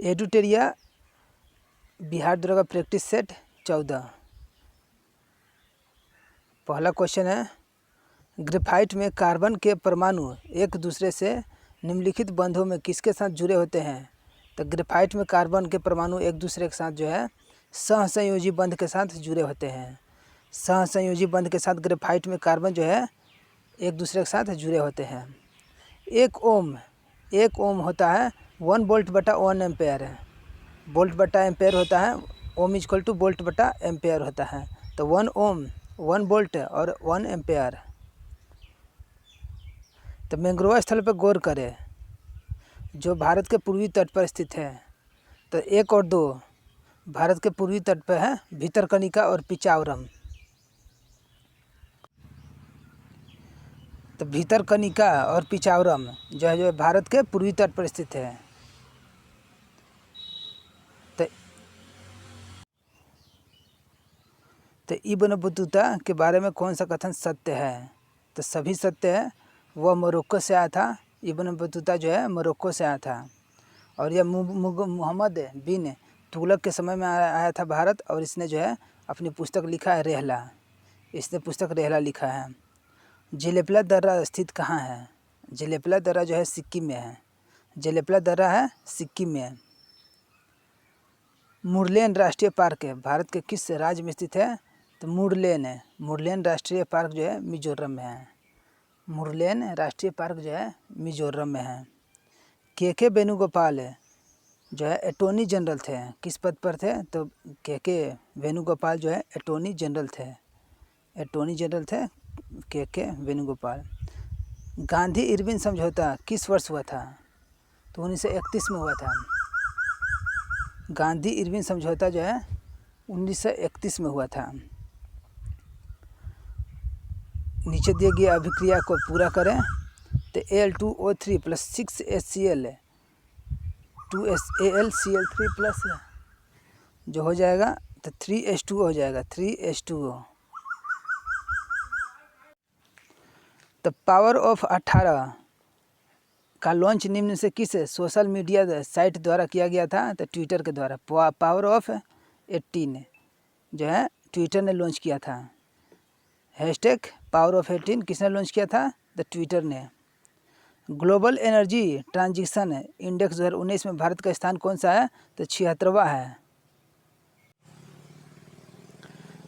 एडुटेरिया Bihar Durga practice set 14। पहला question है, graphite में कार्बन के परमाणु एक दूसरे से निम्नलिखित बंधों में किसके साथ जुड़े होते हैं? तो ग्रेफाइट में कार्बन के परमाणु एक दूसरे के साथ जो है सहसंयोजी बंध के साथ जुड़े होते हैं। सहसंयोजी बंध के साथ ग्रेफाइट में कार्बन जो है एक दूसरे के साथ जुड़े होते हैं। एक ओम होता है 1 वोल्ट बटा 1 एम्पेयर है। वोल्ट बटा एम्पेयर होता है, ओम इक्वल टू वोल्ट बटा एम्पेयर होता है। तो 1 ओम 1 वोल्ट और 1 एम्पेयर। तो मैंग्रोव स्थल पर गौर करें जो भारत के पूर्वी तट पर स्थित है। तो 1 और 2 भारत के पूर्वी तट पर है, भितरकनिका और पिचावरम। तो भितरकनिका और पिचावरम जो है भारत के पूर्वी तट पर स्थित है। तो इब्न बतूता के बारे में कौन सा कथन सत्य है? तो सभी सत्य है। वह मोरक्को से आया था। इब्न बतूता जो है मोरक्को से आया था और यह मोहम्मद बिन तुगलक के समय में आया था भारत। और इसने जो है अपनी पुस्तक लिखा है रेहला। इसने पुस्तक रेहला लिखा है। जेलेपला दर्रा स्थित कहाँ है? जेलेपला दर्रा जो है सिक्किम में है। जेलेपला दर्रा है सिक्किम में। मुरलेन राष्ट्रीय पार्क है भारत के किस राज्य में स्थित है? तो मुरलेन है। मुरलेन राष्ट्रीय पार्क जो है मिजोरम में है। मुरलेन राष्ट्रीय पार्क जो है मिजोरम में है। के वेणुगोपाल जो है अटॉर्नी जनरल थे। किस पद पर थे? तो के वेणुगोपाल जो है अटॉर्नी जनरल थे। अटॉर्नी जनरल थे के वेणुगोपाल। गांधी इरविन समझौता किस वर्ष हुआ था? तो 1931 में हुआ था। गांधी इरविन समझौता जो है 1931 में हुआ था। नीचे दिए गए अभिक्रिया को पूरा करें। तो Al2O3 plus 6HCl 2AlCl3 plus जो हो जाएगा तो 3H2O हो जाएगा। 3H2O। तो पावर ऑफ 18 का लॉन्च निम्न से किस सोशल मीडिया साइट द्वारा किया गया था? तो ट्विटर के द्वारा। पावर ऑफ 18 जो है ट्विटर ने लॉन्च किया था। हैशटैग पावर ऑफ 18 किसने लॉन्च किया था? द ट्विटर ने। ग्लोबल एनर्जी ट्रांजिशन इंडेक्स 2019 में भारत का स्थान कौन सा है? तो 76वां है।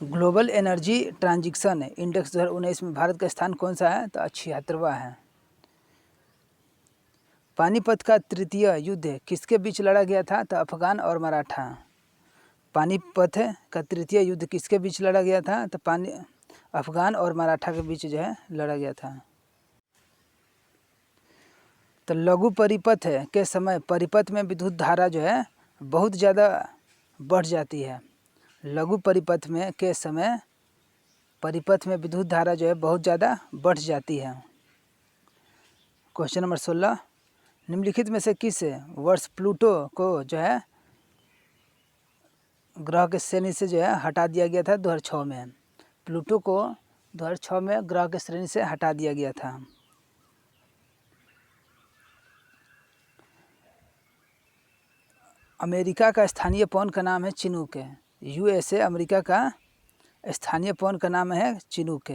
ग्लोबल एनर्जी ट्रांजिशन इंडेक्स 2019 में भारत का स्थान कौन सा है? तो 76वां है। पानीपत का तृतीय युद्ध किसके बीच लड़ा गया था? तो अफगान और मराठा। पानीपत का तृतीय युद्ध किसके बीच लड़ा गया था? तो अफगान और मराठा के बीच जो है लड़ा गया था। तो लघु परिपथ के समय परिपथ में विद्युत धारा जो है बहुत ज़्यादा बढ़ जाती है। लघु परिपथ में के समय परिपथ में विद्युत धारा जो है बहुत ज़्यादा बढ़ जाती है। क्वेश्चन नंबर 16, निम्नलिखित में से किस वर्ष प्लूटो को जो है ग्रह के श्रेणी से जो है हटा दिया गया था? 2006 में। प्लूटो को 2006 में ग्रह के श्रेणी से हटा दिया गया था। अमेरिका का स्थानीय पवन का नाम है चिनूक। USA अमेरिका का स्थानीय पवन का नाम है Chinook.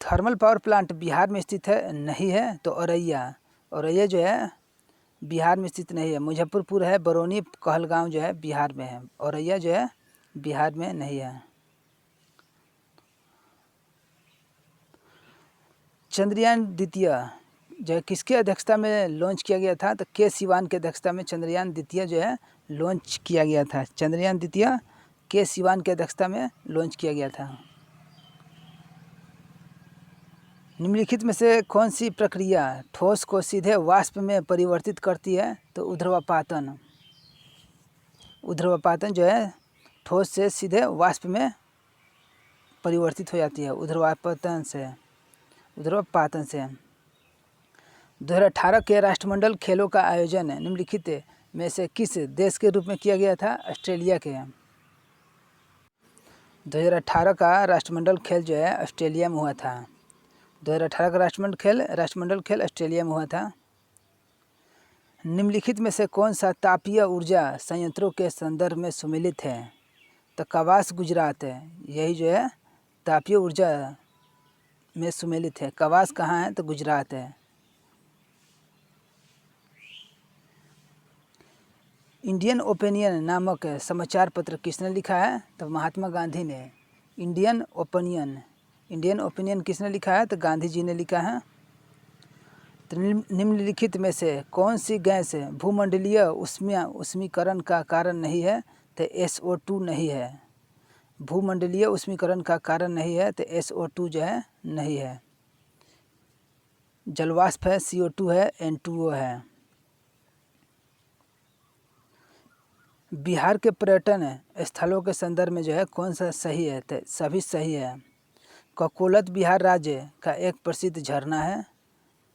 Thermal power plant Bihar में स्थित है? नहीं है। तो औरैया जो है बिहार में स्थित नहीं है। मुजफ्फरपुर है, बरौनी कहलगांव जो है बिहार में है। औरैया जो है बिहार में नहीं है। चंद्रयान द्वितीय जो है किसके अध्यक्षता में लॉन्च किया गया था? तो के सिवान के अध्यक्षता में चंद्रयान द्वितीय जो है लॉन्च किया गया था। चंद्रयान द्वितीय के सिवान के अध्यक्षता में लॉन्च किया गया था। निम्नलिखित में से कौन सी प्रक्रिया ठोस को सीधे वाष्प में परिवर्तित करती है? तो ऊर्ध्वपातन। ऊर्ध्वपातन जो है ठोस से सीधे वाष्प में परिवर्तित हो जाती है ऊर्ध्वपातन से। 2018 के राष्ट्रमंडल खेलों का आयोजन निम्नलिखित में से किस देश के रूप में किया गया था? ऑस्ट्रेलिया के। 2018 का राष्ट्रमंडल खेल जो है ऑस्ट्रेलिया में हुआ था। 2018 का राष्ट्रमंडल खेल ऑस्ट्रेलिया में हुआ था। निम्नलिखित में से कौन सा तापीय ऊर्जा संयंत्रों के संदर्भ में सम्मिलित है? तो कवास गुजरात है, यही जो है तापीय ऊर्जा में सम्मिलित है। कवास कहाँ है? तो गुजरात है। इंडियन ओपिनियन नामक समाचार पत्र किसने लिखा है? तो महात्मा गांधी ने। इंडियन ओपिनियन किसने लिखा है? तो गांधी जी ने लिखा है। तो निम्नलिखित में से कौन सी गैस भूमंडलीय उष्मीकरण का कारण नहीं है? तो SO2 नहीं है। भूमंडलीय उष्मीकरण का कारण नहीं है, तो SO2 जो है नहीं है। जलवाष्प है, CO2 है, N2O है। बिहार के पर्यटन स्थलों के संदर्भ में जो है कौन सा सही है? तो सभी सही है। ककोलत बिहार राज्य का एक प्रसिद्ध झरना है।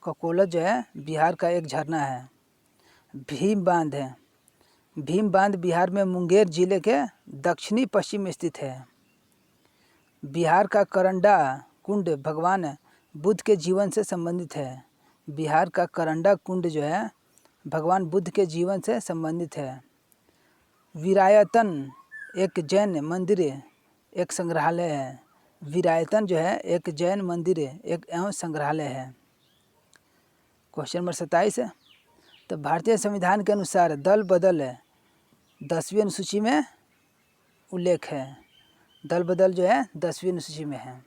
ककोलत जो है बिहार का एक झरना है। भीम बांध है। भीम बांध बिहार में मुंगेर जिले के दक्षिणी पश्चिम में स्थित है। बिहार का करंडा कुंड भगवान बुद्ध के जीवन से संबंधित है। बिहार का करंडा कुंड जो है भगवान बुद्ध के जीवन से संबंधित है। वीरायतन एक जैन मंदिर एक संग्रहालय है। वीरायतन जो है एक जैन मंदिर एक एवं संग्रहालय है। क्वेश्चन नंबर 27 है। तो भारतीय संविधान के अनुसार दल बदल 10वीं अनुसूची में उल्लेख है। दल बदल जो है 10वीं अनुसूची में है।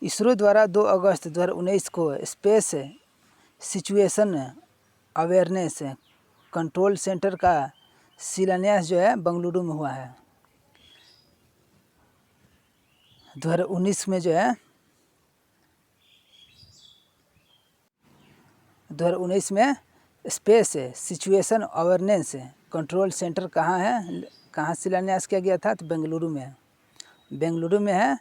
इसरो द्वारा 2 अगस्त 2019 को space situation awareness control centre का शिलान्यास जो है बेंगलुरु में हुआ है। 2019 में जो है 2019 में space situation awareness control centre कहाँ है, कहाँ शिलान्यास किया गया था? तो बेंगलुरु में। बेंगलुरु में है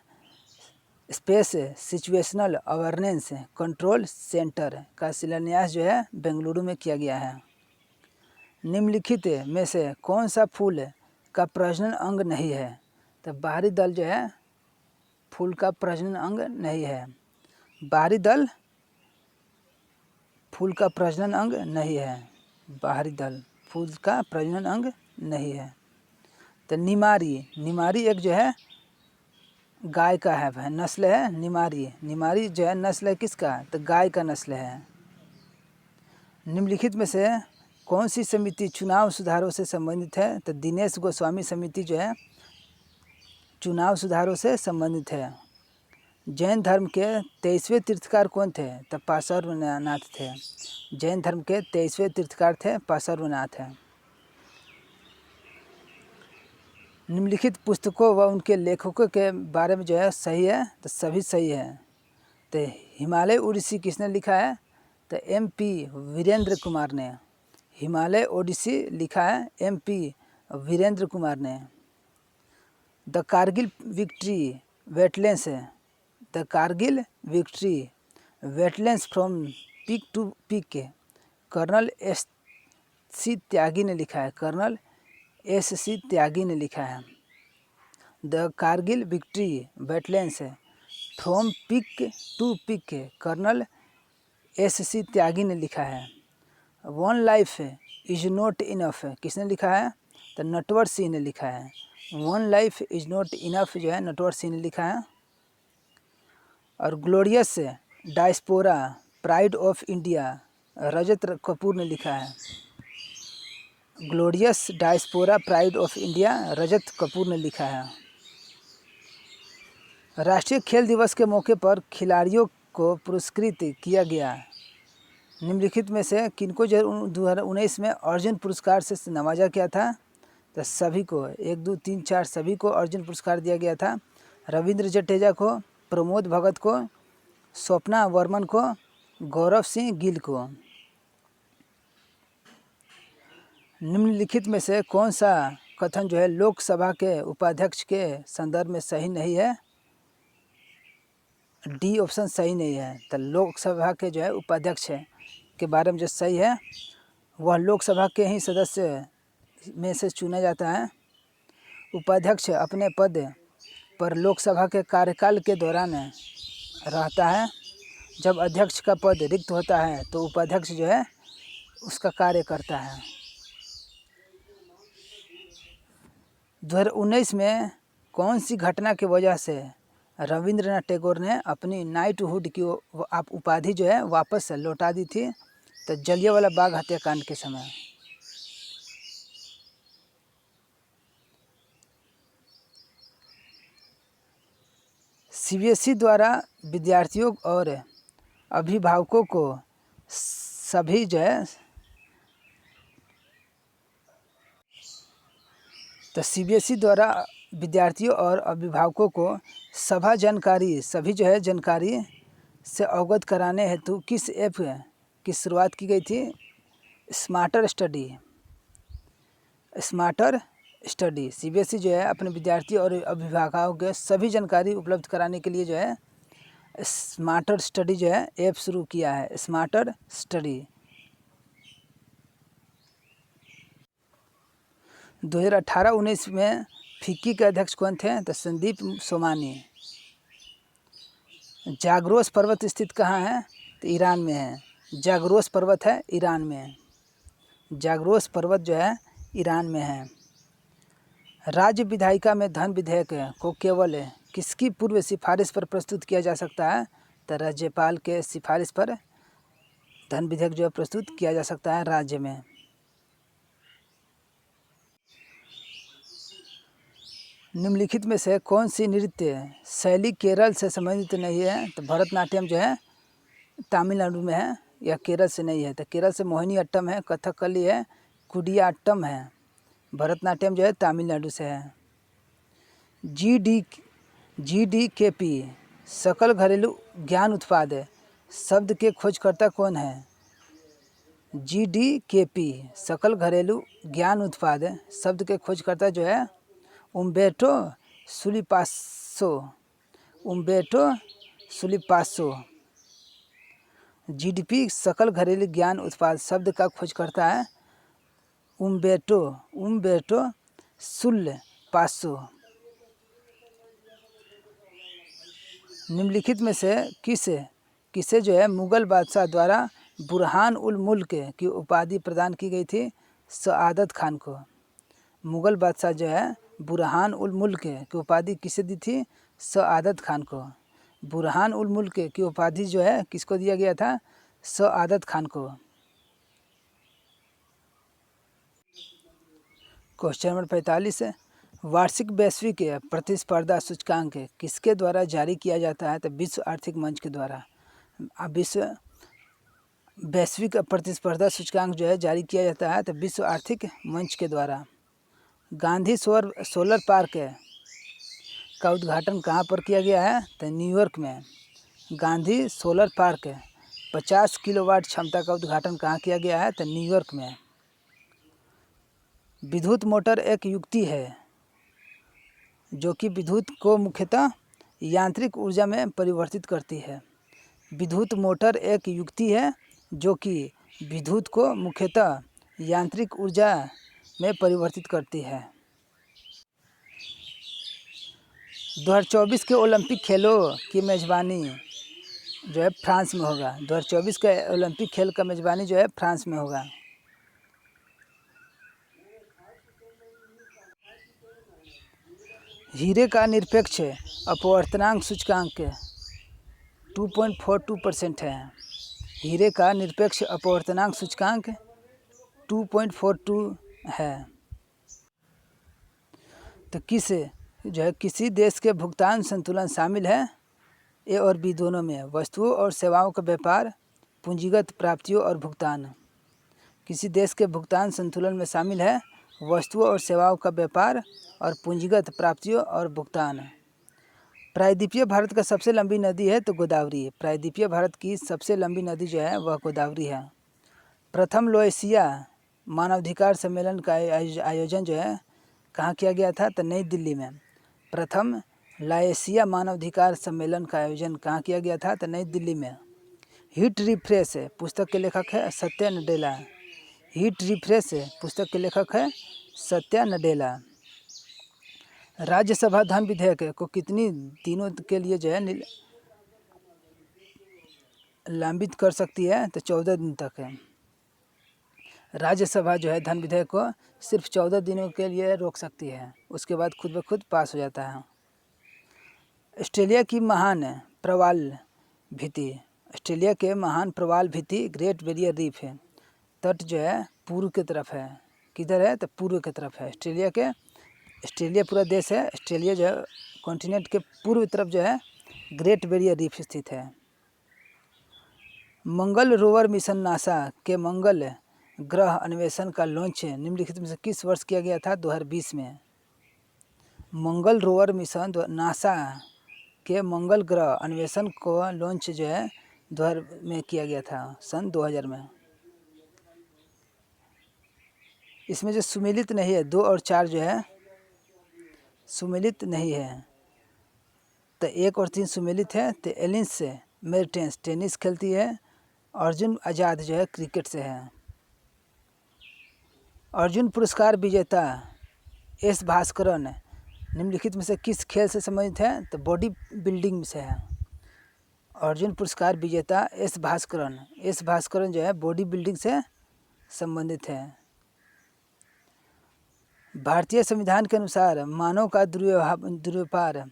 space situational awareness control centre का शिलान्यास जो है बेंगलुरु में किया गया है। निम्नलिखित में से कौन सा फूल का प्रजनन अंग नहीं है? तो बाहरी दल जो है फूल का प्रजनन अंग नहीं है। बाहरी दल फूल का प्रजनन अंग नहीं है। बाहरी दल फूल का प्रजनन अंग नहीं है। तो निमारी एक जो है गाय का है, नस्ल है निमारी जो है नस्ल है किसका? तो गाय का नस्ल है। निम्नलिखित में से कौन सी समिति चुनाव सुधारों से संबंधित है? तो दिनेश गोस्वामी समिति जो है चुनाव सुधारों से संबंधित है। जैन धर्म के 23वें तीर्थकार कौन थे? तो पार्श्वनाथ थे। जैन धर्म के 23वें तीर्थकार थे पार्श्वनाथ है। निम्नलिखित पुस्तकों व उनके लेखकों के बारे में जो है सही है? तो सभी सही है। तो हिमालय ओडिसी किसने लिखा है? तो MP वीरेंद्र कुमार ने। हिमालय ओडिसी लिखा है MP वीरेंद्र कुमार ने। The Kargil victory wetlands the Kargil victory wetlands from peak to peak colonel SC Tyagi ने लिखा है। कर्नल SC त्यागी ने लिखा है। The Kargil victory wetlands from peak to peak colonel SC Tyagi ने लिखा है। One life is not enough किसने लिखा है? तो नटवर सिंह ने लिखा है। One life is not enough जो है नटवर सिंह ने लिखा है। और glorious diaspora pride of India Rajat Kapoor ने लिखा है। Glorious diaspora pride of India Rajat Kapoor ने लिखा है। राष्ट्रीय खेल दिवस के मौके पर खिलाड़ियों को पुरस्कृत किया गया। निम्नलिखित में से किनको 2019 में अर्जुन पुरस्कार से नवाजा गया था? तो सभी को 1 2 3 4 सभी को अर्जुन पुरस्कार दिया गया था। रविंद्र जडेजा को, प्रमोद भगत को, स्वप्ना वर्मन को, गौरव सिंह गिल को। निम्नलिखित में से कौन सा कथन जो है लोकसभा के उपाध्यक्ष के संदर्भ में सही नहीं है? D ऑप्शन सही नहीं है। तो लोकसभा के जो है उपाध्यक्ष के बारे में जो सही है वह लोकसभा के ही सदस्य में से चुना जाता है। उपाध्यक्ष अपने पद पर लोकसभा के कार्यकाल के दौरान रहता है। जब अध्यक्ष का पद रिक्त होता है तो उपाध्यक्ष जो है उसका कार्य करता है। 2019 में कौन सी घटना की वजह से रविंद्रनाथ टैगोर ने अपनी नाइटहुड की उपाधि जो है वापस लौटा दी थी? तो जलियांवाला बाग हत्याकांड के समय। सीबीएसई द्वारा विद्यार्थियों और अभिभावकों को सभी जो है तो सीबीएसई द्वारा विद्यार्थियों और अभिभावकों को सभी जो है जानकारी से अवगत कराने हेतु किस ऐप की शुरुआत की गई थी? Smarter study. सीबीएसई जो है अपने विद्यार्थियों और अभिभावकों के सभी जानकारी उपलब्ध कराने के लिए जो है स्मार्टर स्टडी जो है ऐप शुरू किया है। स्मार्टर स्टडी 2018-19 में फिक्की के अध्यक्ष कौन थे? तो संदीप सोमानी। जाग्रोस पर्वत स्थित कहाँ है? तो ईरान में है। जाग्रोस पर्वत है ईरान में। जाग्रोस पर्वत जो है ईरान में है। राज्य विधायिका में धन विधेयक को केवल किसकी पूर्व सिफारिश पर प्रस्तुत किया जा सकता है? तो राज्यपाल के सिफारिश पर धन विधेयक जो है प्रस्तुत किया जा सकता है राज्य में। निम्नलिखित में से कौन सी नृत्य शैली केरल से संबंधित नहीं है? तो भरतनाट्यम जो है तमिलनाडु में है या केरल से नहीं है। तो केरल से मोहिनी अट्टम है, कथकली है, कुडियाट्टम है। भरतनाट्यम जो है तमिलनाडु से है। जीडीकेपी सकल घरेलू ज्ञान उत्पाद शब्द के खोजकर्ता कौन है? जीडीकेपी सकल घरेलू ज्ञान उत्पाद शब्द के खोजकर्ता जो है उम्बेर्टो सुलिपासो। जीडीपी सकल घरेलू ज्ञान उत्पाद शब्द का खोजकर्ता है उम्बेर्टो सुलिपासो। निम्नलिखित में से किसे जो है मुगल बादशाह द्वारा बुरहान उल मुल्क की उपाधि प्रदान की गई थी? सआदत खान को। मुगल बादशाह जो है बुरहान उल मुल्क की उपाधि किसे दी थी? सआदत खान को। बुरहान उल मुल्क की उपाधि जो है किसको दिया गया था? सआदत खान को। क्वेश्चन नंबर 45 वार्षिक वैश्विक प्रतिस्पर्धा सूचकांक किसके द्वारा जारी किया जाता है? तो विश्व आर्थिक मंच के द्वारा। विश्व वैश्विक प्रतिस्पर्धा सूचकांक जो है जारी किया जाता है तो विश्व आर्थिक मंच के द्वारा। गांधी सोलर पार्क का उद्घाटन कहाँ पर किया गया है? तो न्यूयॉर्क में। गांधी सोलर पार्क 50 किलोवाट क्षमता का उद्घाटन कहाँ किया गया है? तो न्यूयॉर्क में। विद्युत मोटर एक युक्ति है जो कि विद्युत को मुख्यतः यांत्रिक ऊर्जा में परिवर्तित करती है। विद्युत मोटर एक युक्ति है जो कि विद्युत को मुख्यतः यांत्रिक ऊर्जा में परिवर्तित करती है। 2024 के ओलंपिक खेलों की मेज़बानी जो है फ्रांस में होगा। 2024 का ओलंपिक खेल का मेज़बानी जो है फ्रांस में होगा। हीरे का निरपेक्ष अपवर्तनांक सूचकांक 2.42% है। हीरे का निरपेक्ष अपवर्तनांक सूचकांक 2.42 है। तो किसी देश के भुगतान संतुलन शामिल है? ए और बी दोनों में। वस्तुओं और सेवाओं का व्यापार, पूंजीगत प्राप्तियों और भुगतान। किसी देश के भुगतान संतुलन में शामिल है वस्तुओं और सेवाओं का व्यापार और पूंजीगत प्राप्तियों और भुगतान। प्रायद्वीपीय भारत का सबसे लंबी नदी है तो गोदावरी। प्रायद्वीपीय भारत की सबसे लंबी नदी जो है वह गोदावरी है। प्रथम लोएशिया मानवाधिकार सम्मेलन का आयोजन जो है कहाँ किया गया था? तो नई दिल्ली में। प्रथम लाएशिया मानवाधिकार सम्मेलन का आयोजन कहाँ किया गया था? तो नई दिल्ली में। हिट रिफ्रेश पुस्तक के लेखक है सत्या नडेला। हिट रिफ्रेश पुस्तक के लेखक है सत्या नडेला। राज्यसभा धन विधेयक को कितनी दिनों के लिए जो है लंबित कर सकती है? तो 14 दिन तक है। राज्यसभा जो है धन विधेयक को सिर्फ 14 दिनों के लिए रोक सकती है, उसके बाद खुद ब खुद पास हो जाता है। ऑस्ट्रेलिया की महान प्रवाल भित्ति, ऑस्ट्रेलिया के महान प्रवाल भित्ति ग्रेट बैरियर रीफ है। तट जो है पूर्व की तरफ है, किधर है तो पूर्व की तरफ है। ऑस्ट्रेलिया पूरा देश है, ऑस्ट्रेलिया जो है कॉन्टिनेंट के पूर्व तरफ जो है ग्रेट बैरियर रीफ स्थित है। मंगल रोवर मिशन नासा के मंगल ग्रह अन्वेषण का लॉन्च निम्नलिखित में से किस वर्ष किया गया था? 2020 में। मंगल रोवर मिशन नासा के मंगल ग्रह अन्वेषण को लॉन्च जो है 2000 में किया गया था, सन 2000 में। इसमें जो सुमेलित नहीं है 2 और 4 जो है सुमेलित नहीं है, तो 1 और 3 सुमेलित है। तो एलिस मेर्टेंस टेनिस खेलती है, अर्जुन आज़ाद जो है क्रिकेट से है। अर्जुन पुरस्कार विजेता एस भास्करन निम्नलिखित में से किस खेल से संबंधित है? तो बॉडी बिल्डिंग से है। अर्जुन पुरस्कार विजेता एस भास्करन जो है बॉडी बिल्डिंग से संबंधित है। भारतीय संविधान के अनुसार मानव का दुर्व्यापार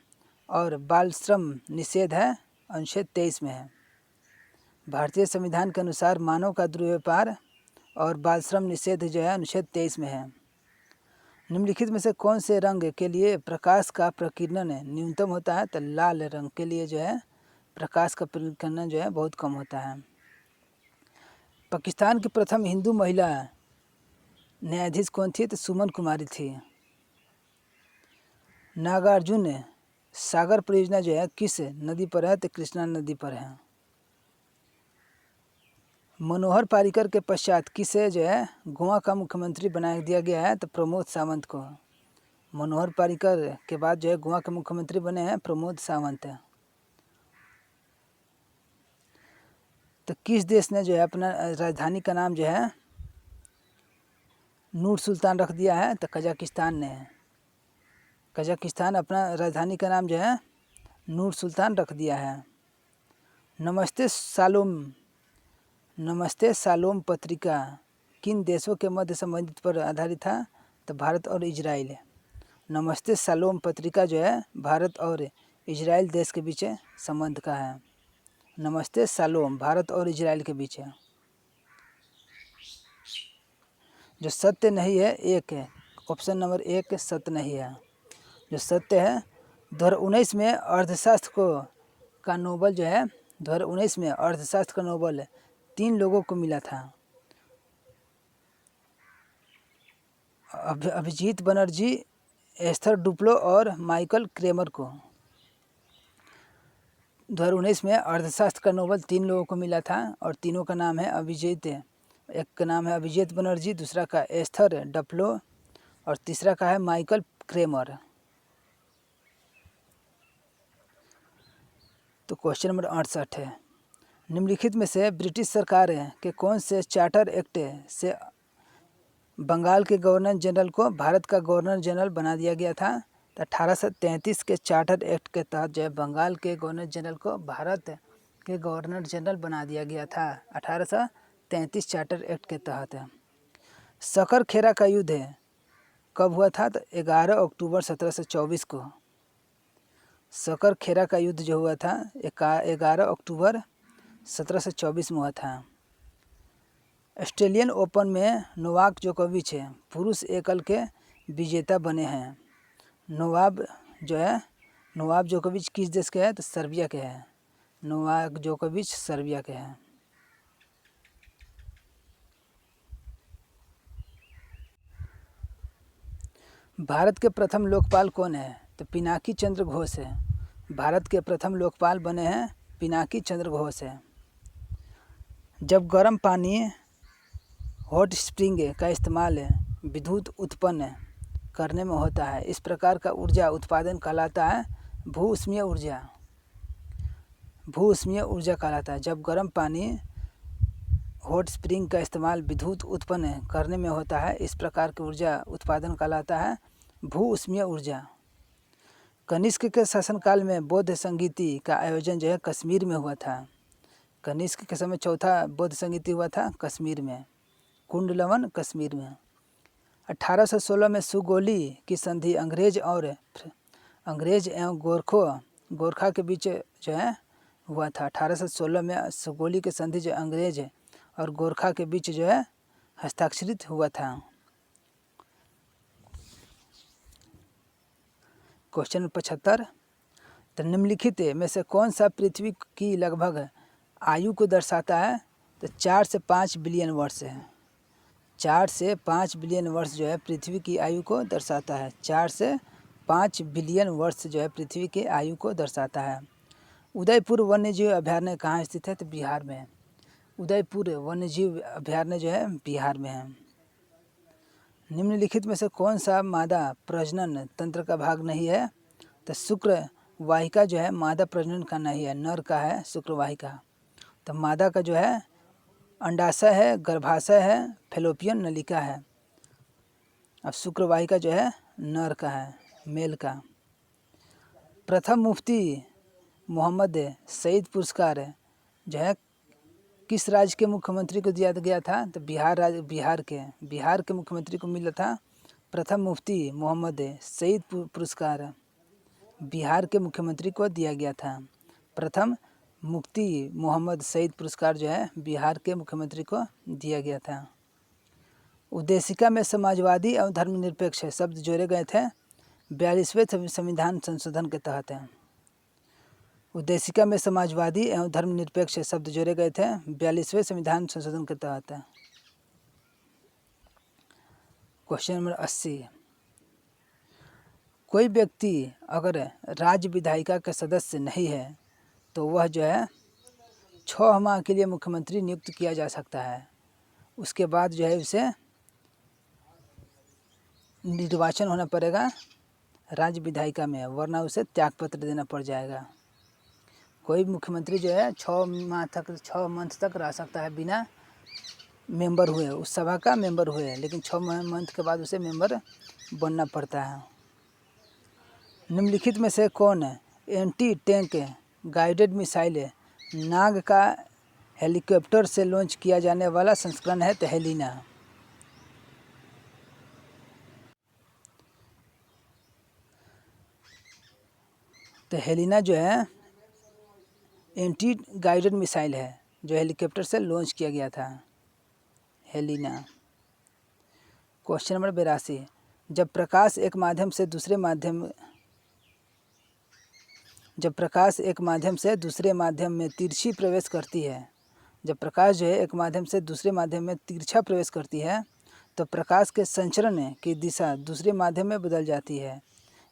और बाल श्रम निषेध है, अनुच्छेद 23 में है। भारतीय संविधान के अनुसार मानव का दुर्व्यापार और बाल श्रम निषेध जो है अनुच्छेद 23 में है। निम्नलिखित में से कौन से रंग के लिए प्रकाश का प्रकीर्णन न्यूनतम होता है? तो लाल रंग के लिए जो है प्रकाश का प्रकीर्णन जो है बहुत कम होता है। पाकिस्तान की प्रथम हिंदू महिला न्यायाधीश कौन थी? तो सुमन कुमारी थी। नागार्जुन सागर परियोजना जो है किस नदी पर है? तो कृष्णा नदी पर है। मनोहर पारिकर के पश्चात किसे जो है गोवा का मुख्यमंत्री बना दिया गया है? तो प्रमोद सावंत को। मनोहर पारिकर के बाद जो है गोवा के मुख्यमंत्री बने हैं प्रमोद सावंत। तो किस देश ने जो है अपना राजधानी का नाम जो है नूर सुल्तान रख दिया है? तो कजाकिस्तान ने। कजाकिस्तान अपना राजधानी का नाम जो है नूर सुल्तान रख दिया है। नमस्ते शालोम पत्रिका किन देशों के मध्य संबंधित पर आधारित था? तो भारत और इजराइल। नमस्ते शालोम पत्रिका जो है भारत और इजराइल देश के बीच संबंध का है। नमस्ते शालोम भारत और इजराइल के बीच है। जो सत्य नहीं है 1 है, ऑप्शन नंबर 1 सत्य नहीं है। जो सत्य है 2019 में अर्थशास्त्र का नोबल जो है 2019 में अर्थशास्त्र का नोबल 3 लोगों को मिला था। अभिजीत बनर्जी, एस्थर डुप्लो और माइकल क्रेमर को 2019 में अर्थशास्त्र का नोबल 3 लोगों को मिला था और तीनों का नाम है अभिजीत। एक का नाम है अभिजीत बनर्जी, दूसरा का एस्थर डुप्लो और तीसरा का है माइकल क्रेमर। तो क्वेश्चन नंबर 68 है, निम्नलिखित में से ब्रिटिश सरकार के कौन से चार्टर एक्ट से बंगाल के गवर्नर जनरल को भारत का गवर्नर जनरल बना दिया गया था? तो 1833 के चार्टर एक्ट के तहत जो है बंगाल के गवर्नर जनरल को भारत के गवर्नर जनरल बना दिया गया था 1833 चार्टर एक्ट के तहत। सकरखेरा का युद्ध कब हुआ था? तो 11 अक्टूबर 1724 को। सकरखेरा का युद्ध जो हुआ था 11 अक्टूबर 1724 में हुआ था। ऑस्ट्रेलियन ओपन में नोवाक जोकोविच पुरुष एकल के विजेता बने हैं। नोवाक जोकोविच किस देश के हैं? तो सर्बिया के हैं। नोवाक जोकोविच सर्बिया के हैं। भारत के प्रथम लोकपाल कौन है? तो पिनाकी चंद्र घोष है। भारत के प्रथम लोकपाल बने हैं पिनाकी चंद्र घोष है। जब गर्म पानी हॉट स्प्रिंग का इस्तेमाल विद्युत उत्पन्न करने में होता है, इस प्रकार का ऊर्जा उत्पादन कहलाता है भू-ऊष्मीय ऊर्जा। भू-ऊष्मीय ऊर्जा कहलाता है। जब गर्म पानी हॉट स्प्रिंग का इस्तेमाल विद्युत उत्पन्न करने में होता है, इस प्रकार की ऊर्जा उत्पादन कहलाता है भू-ऊष्मीय ऊर्जा। कनिष्क के शासनकाल में बौद्ध संगीति का आयोजन जो है कश्मीर में हुआ था। कनिष्क के समय चौथा बौद्ध संगीति हुआ था कश्मीर में। कुंडलवन कश्मीर में। 1816 में सुगोली की संधि अंग्रेज एवं गोरखा के बीच जो है हुआ था। 1816 में सुगोली की संधि जो अंग्रेज और गोरखा के बीच जो है हस्ताक्षरित हुआ था। क्वेश्चन 75, तो निम्नलिखित में से कौन सा पृथ्वी की लगभग आयु को दर्शाता है? तो 4 से 5 बिलियन वर्ष है। 4 से 5 बिलियन वर्ष जो है पृथ्वी की आयु को दर्शाता है। 4 से 5 बिलियन वर्ष जो है पृथ्वी की आयु को दर्शाता है। उदयपुर वन्यजीव अभयारण्य कहाँ स्थित है? तो बिहार में है। उदयपुर वन्यजीव अभयारण्य जो है बिहार में है। निम्नलिखित में से कौन सा मादा प्रजनन तंत्र का भाग नहीं है? तो शुक्र वाहिका जो है मादा प्रजनन का नहीं है, नर का है शुक्र वाहिका। तो मादा का जो है अंडाशय है, गर्भाशय है, फैलोपियन नलिका है। अब शुक्र वाहिका जो है नर का है, मेल का। प्रथम मुफ्ती मोहम्मद सईद पुरस्कार जो है किस राज्य के मुख्यमंत्री को दिया गया था? तो बिहार के मुख्यमंत्री को मिला था। प्रथम मुफ्ती मोहम्मद सईद पुरस्कार बिहार के मुख्यमंत्री को दिया गया था। प्रथम मुफ्ती मोहम्मद सईद पुरस्कार जो है बिहार के मुख्यमंत्री को दिया गया था। उद्देशिका में समाजवादी एवं धर्मनिरपेक्ष शब्द जोड़े गए थे 42वें संविधान संशोधन के तहत। उद्देशिका में समाजवादी एवं धर्मनिरपेक्ष शब्द जोड़े गए थे 42वें संविधान संशोधन के तहत। क्वेश्चन नंबर 80, कोई व्यक्ति अगर राज्य विधायिका का सदस्य नहीं है तो वह जो है 6 माह के लिए मुख्यमंत्री नियुक्त किया जा सकता है। उसके बाद जो है उसे निर्वाचन होना पड़ेगा राज्य विधायिका में, वरना उसे त्यागपत्र देना पड़ जाएगा। कोई मुख्यमंत्री जो है 6 मंथ तक रह सकता है बिना मेंबर हुए, उस सभा का मेंबर हुए, लेकिन 6 मंथ के बाद उसे मेंबर बनना पड़ता है। निम्नलिखित में से कौन एंटी टैंक गाइडेड मिसाइल नाग का हेलीकॉप्टर से लॉन्च किया जाने वाला संस्करण है? तो हेलिना। तो हेलिना जो है एंटी गाइडेड मिसाइल है जो हेलीकॉप्टर से लॉन्च किया गया था, हेलिना। क्वेश्चन नंबर 82, जब प्रकाश एक माध्यम से दूसरे माध्यम में तिरछी प्रवेश करती है, जब प्रकाश जो है एक माध्यम से दूसरे माध्यम में तिरछा प्रवेश करती है तो प्रकाश के संचरण की दिशा दूसरे माध्यम में बदल जाती है।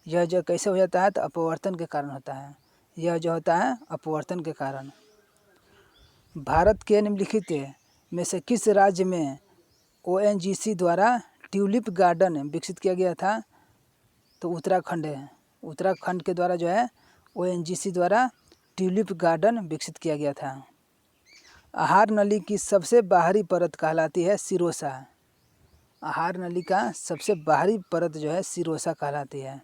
यह जो कैसे हो जाता है? तो अपवर्तन के कारण होता है। यह जो होता है अपवर्तन के कारण। भारत के निम्नलिखित में से किस राज्य में ONGC द्वारा ट्यूलिप गार्डन विकसित किया गया था? तो उत्तराखंड है। उत्तराखंड के द्वारा जो है ONGC द्वारा ट्यूलिप गार्डन विकसित किया गया था। आहार नली की सबसे बाहरी परत कहलाती है सिरोसा। आहार नली का सबसे बाहरी परत जो है सिरोसा कहलाती है।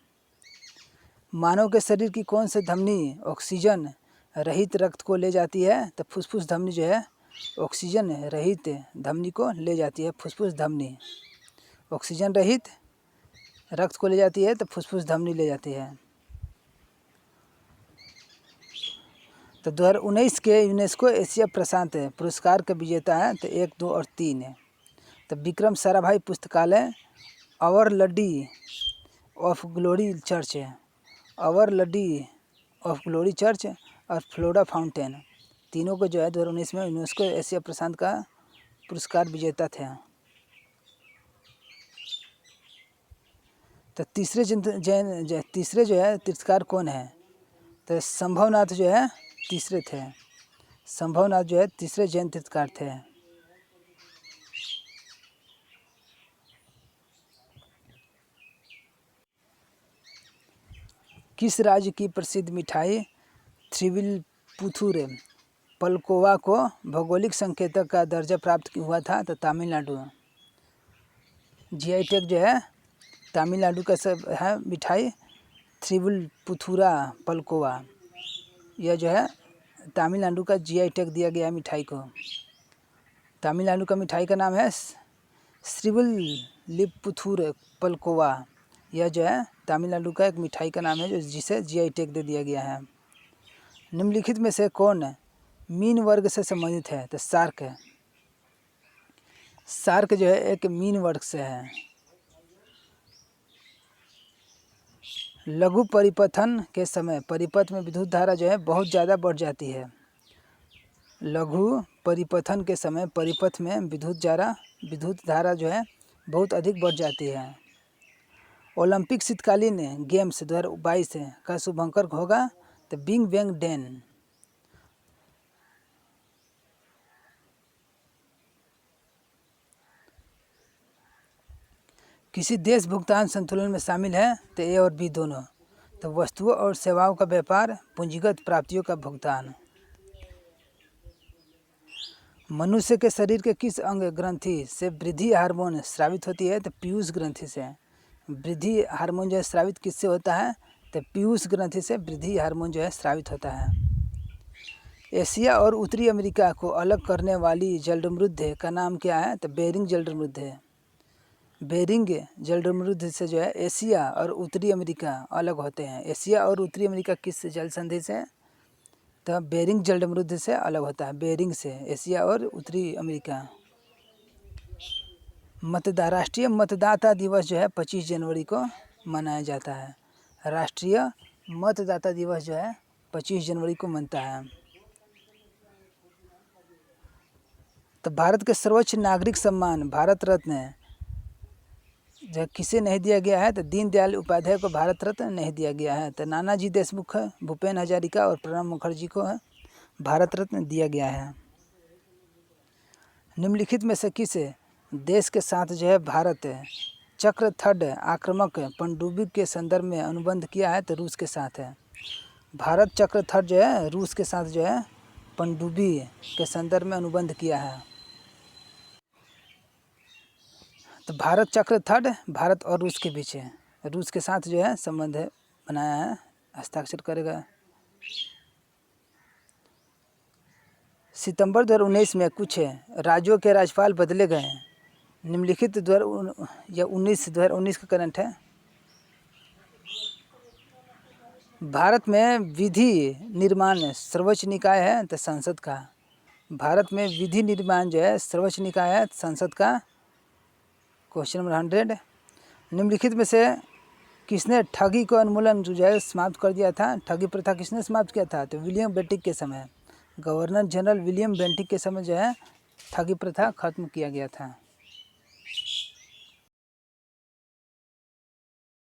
मानव के शरीर की कौन सी धमनी ऑक्सीजन रहित रक्त को ले जाती है? तो फुफ्फुस धमनी जो है ऑक्सीजन रहित धमनी को ले जाती है। फुफ्फुस धमनी ऑक्सीजन रहित रक्त को ले जाती है तो फुफ्फुस धमनी ले जाती है। तो 2019 के यूनेस्को एशिया प्रशांत पुरस्कार का विजेता है तो 1, 2 और 3 है। तो विक्रम साराभाई पुस्तकालय, our lady of glory church है, our lady of glory church और फ्लोरा फाउंटेन, तीनों को जो है 2019 में यूनेस्को एशिया प्रशांत का पुरस्कार विजेता थे। तो तीसरे जो है तीर्थकार कौन है? तो संभवनाथ जो है तीसरे थे। संभवनाथ जो है तीसरे जैन तीर्थकार थे। किस राज्य की प्रसिद्ध मिठाई थ्रिविल्पुथुर पलकोवा को भौगोलिक संकेतक का दर्जा प्राप्त हुआ था? तो तमिलनाडु। GI टैग जो है तमिलनाडु का सब है मिठाई थ्रिविल्पुथुरा पलकोवा, यह जो है तमिलनाडु का GI टैग दिया गया है मिठाई को। तमिलनाडु का मिठाई का नाम है श्रीविल्लिपुथूर पलकोवा, यह जो है तमिलनाडु का एक मिठाई का नाम है जो जिसे जीआई टैग दे दिया गया है। निम्नलिखित में से कौन मीन वर्ग से संबंधित है? तो शार्क है। शार्क जो है एक मीन वर्ग से है। लघु परिपथन के समय परिपथ में विद्युत धारा जो है बहुत ज़्यादा बढ़ जाती है। लघु परिपथन के समय परिपथ में विद्युत धारा जो है बहुत अधिक बढ़ जाती है। ओलंपिक शीतकालीन गेम्स 2022 का शुभांकर होगा तो बिग बैंग डैन। किसी देश भुगतान संतुलन में शामिल है तो ए और बी दोनों। तो वस्तुओं और सेवाओं का व्यापार, पूंजीगत प्राप्तियों का भुगतान। मनुष्य के शरीर के किस अंग ग्रंथि से वृद्धि हार्मोन स्रावित होती है? तो पीयूष ग्रंथि से। वृद्धि हार्मोन जो है स्रावित किससे होता है? तो पीयूष ग्रंथि से वृद्धि हार्मोन जो है स्रावित होता है। एशिया और उत्तरी अमेरिका को अलग करने वाली जलसमृद्ध का नाम क्या है? तो बेरिंग जलसमृद्ध है। बेरिंग जलसमृद्ध से जो है एशिया और उत्तरी अमेरिका अलग होते हैं। एशिया और उत्तरी अमेरिका किस जल संधि से? तो बेरिंग जलसमृद्ध से अलग होता है। बेरिंग से एशिया और उत्तरी अमेरिका। राष्ट्रीय मतदाता दिवस जो है 25 जनवरी को मनाया जाता है। राष्ट्रीय मतदाता दिवस जो है 25 जनवरी को मनता है। तो भारत के सर्वोच्च नागरिक सम्मान भारत रत्न जो किसे नहीं दिया गया है? तो दीनदयाल उपाध्याय को भारत रत्न नहीं दिया गया है। तो नानाजी देशमुख, भूपेन हजारिका और प्रणब मुखर्जी को भारत रत्न दिया गया है। निम्नलिखित में से किस देश के साथ जो है भारत चक्रथड आक्रामक पनडुब्बी के संदर्भ में अनुबंध किया है? तो रूस के साथ है। भारत चक्रथड जो है रूस के साथ जो है पनडुब्बी के संदर्भ में अनुबंध किया है। तो भारत चक्रथड भारत और रूस के बीच है। रूस के साथ जो है संबंध बनाया है, हस्ताक्षर करेगा। सितंबर 2019 में कुछ राज्यों के राज्यपाल बदले गए। निम्नलिखित 2019 का करंट है। भारत में विधि निर्माण सर्वोच्च निकाय है तो संसद का। भारत में विधि निर्माण जो है सर्वोच्च निकाय है संसद का। Question number 100। निम्नलिखित में से किसने ठगी को उन्मूलन जो है समाप्त कर दिया था? ठगी प्रथा किसने समाप्त किया था? तो विलियम बेंटिक के समय। गवर्नर जनरल विलियम बेंटिक के समय जो है ठगी प्रथा खत्म किया गया था।